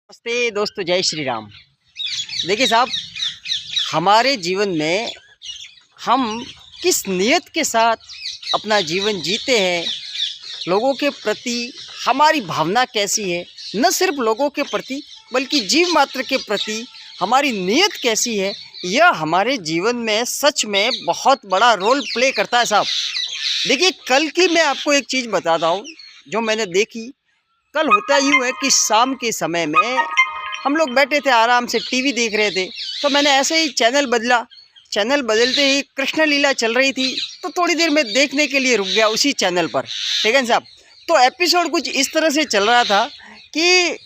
नमस्ते दोस्तों, जय श्री राम। देखिए साहब, हमारे जीवन में हम किस नियत के साथ अपना जीवन जीते हैं, लोगों के प्रति हमारी भावना कैसी है, न सिर्फ लोगों के प्रति बल्कि जीव मात्र के प्रति हमारी नियत कैसी है, यह हमारे जीवन में सच में बहुत बड़ा रोल प्ले करता है साहब। देखिए, कल की मैं आपको एक चीज़ बताता हूँ जो मैंने देखी। कल होता यूँ है कि शाम के समय में हम लोग बैठे थे, आराम से टीवी देख रहे थे, तो मैंने ऐसे ही चैनल बदला। चैनल बदलते ही कृष्ण लीला चल रही थी, तो थोड़ी देर में देखने के लिए रुक गया उसी चैनल पर। ठीक है साहब। तो एपिसोड कुछ इस तरह से चल रहा था कि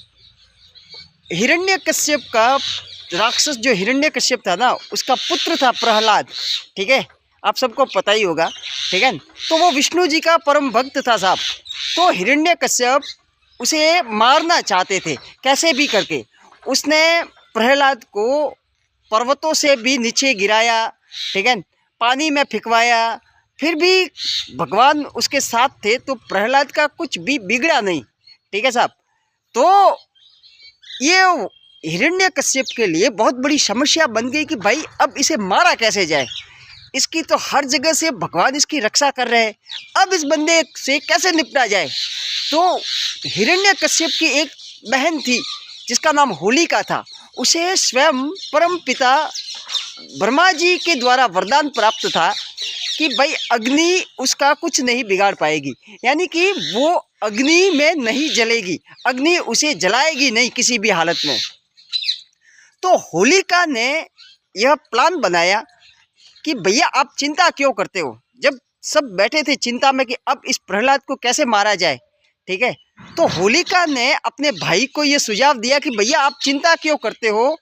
हिरण्यकश्यप का, राक्षस जो हिरण्यकश्यप था ना, उसका पुत्र था प्रहलाद। ठीक है, आप सबको पता ही होगा। ठीक है, तो वो विष्णु जी का परम भक्त था साहब। तो हिरण्यकश्यप उसे मारना चाहते थे कैसे भी करके। उसने प्रहलाद को पर्वतों से भी नीचे गिराया, ठीक है, पानी में फिकवाया, फिर भी भगवान उसके साथ थे, तो प्रहलाद का कुछ भी बिगड़ा नहीं। ठीक है साहब। तो ये हिरण्यकश्यप के लिए बहुत बड़ी समस्या बन गई कि भाई अब इसे मारा कैसे जाए। इसकी तो हर जगह से भगवान इसकी रक्षा कर रहे हैं, अब इस बंदे से कैसे निपटा जाए। तो हिरण्यकश्यप की एक बहन थी जिसका नाम होलिका था। उसे स्वयं परम पिता ब्रह्मा जी के द्वारा वरदान प्राप्त था कि भाई अग्नि उसका कुछ नहीं बिगाड़ पाएगी, यानी कि वो अग्नि में नहीं जलेगी, अग्नि उसे जलाएगी नहीं किसी भी हालत में। तो होलिका ने यह प्लान बनाया कि भैया आप चिंता क्यों करते हो। जब सब बैठे थे चिंता में कि अब इस प्रहलाद को कैसे मारा जाए, ठीक है, तो होलिका ने अपने भाई को ये सुझाव दिया कि भैया आप चिंता क्यों करते हो,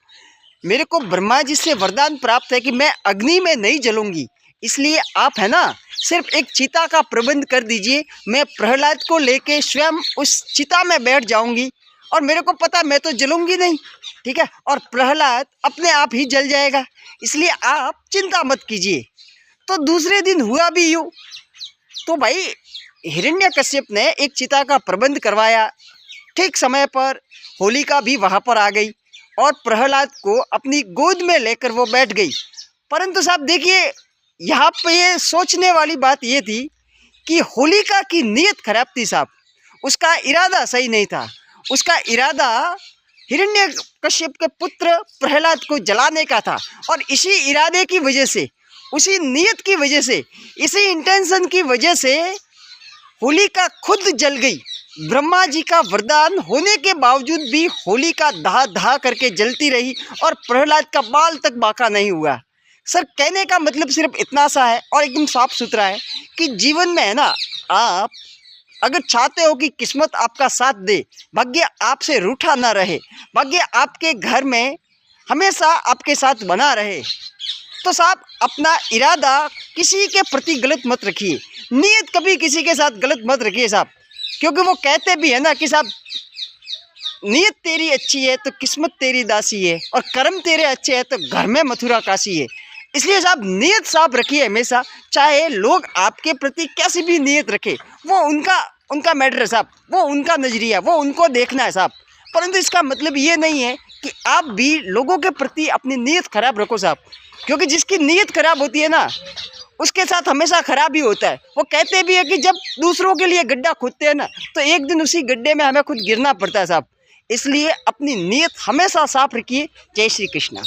मेरे को ब्रह्मा जी से वरदान प्राप्त है कि मैं अग्नि में नहीं जलूंगी, इसलिए आप है ना सिर्फ एक चिता का प्रबंध कर दीजिए, मैं प्रहलाद को लेके स्वयं उस चिता में बैठ जाऊंगी और मेरे को पता मैं तो जलूंगी नहीं, ठीक है, और प्रहलाद अपने आप ही जल जाएगा, इसलिए आप चिंता मत कीजिए। तो दूसरे दिन हुआ भी यूँ। तो भाई हिरण्यकश्यप ने एक चिता का प्रबंध करवाया। ठीक समय पर होलिका भी वहाँ पर आ गई और प्रहलाद को अपनी गोद में लेकर वो बैठ गई। परंतु साहब देखिए, यहाँ पे ये सोचने वाली बात ये थी कि होलिका की नीयत खराब थी साहब। उसका इरादा सही नहीं था। उसका इरादा हिरण्यकश्यप के पुत्र प्रहलाद को जलाने का था, और इसी इरादे की वजह से, उसी नीयत की वजह से, इसी इंटेंशन की वजह से होलिका खुद जल गई। ब्रह्मा जी का वरदान होने के बावजूद भी होलिका दहा दहा करके जलती रही और प्रहलाद का बाल तक बाका नहीं हुआ। सर, कहने का मतलब सिर्फ इतना सा है और एकदम साफ सुथरा है कि जीवन में है ना, आप अगर चाहते हो कि किस्मत आपका साथ दे, भाग्य आपसे रूठा ना रहे, भाग्य आपके घर में हमेशा आपके साथ बना रहे, तो साहब अपना इरादा किसी के प्रति गलत मत रखिए, नीयत कभी किसी के साथ गलत मत रखिए साहब। क्योंकि वो कहते भी है ना कि साहब नीयत तेरी अच्छी है तो किस्मत तेरी दासी है, और कर्म तेरे अच्छे हैं तो घर में मथुरा काशी है। इसलिए साहब नीयत साफ रखिए हमेशा, चाहे लोग आपके प्रति कैसी भी नीयत रखे, वो उनका मैटर है साहब, वो उनका नजरिया, वो उनको देखना है साहब। परंतु इसका मतलब ये नहीं है कि आप भी लोगों के प्रति अपनी नीयत खराब रखो साहब, क्योंकि जिसकी नीयत खराब होती है ना, उसके साथ हमेशा खराब ही होता है। वो कहते भी है कि जब दूसरों के लिए गड्ढा खोदते हैं ना, तो एक दिन उसी गड्ढे में हमें खुद गिरना पड़ता है साहब। इसलिए अपनी नीयत हमेशा साफ रखिए। जय श्री कृष्णा।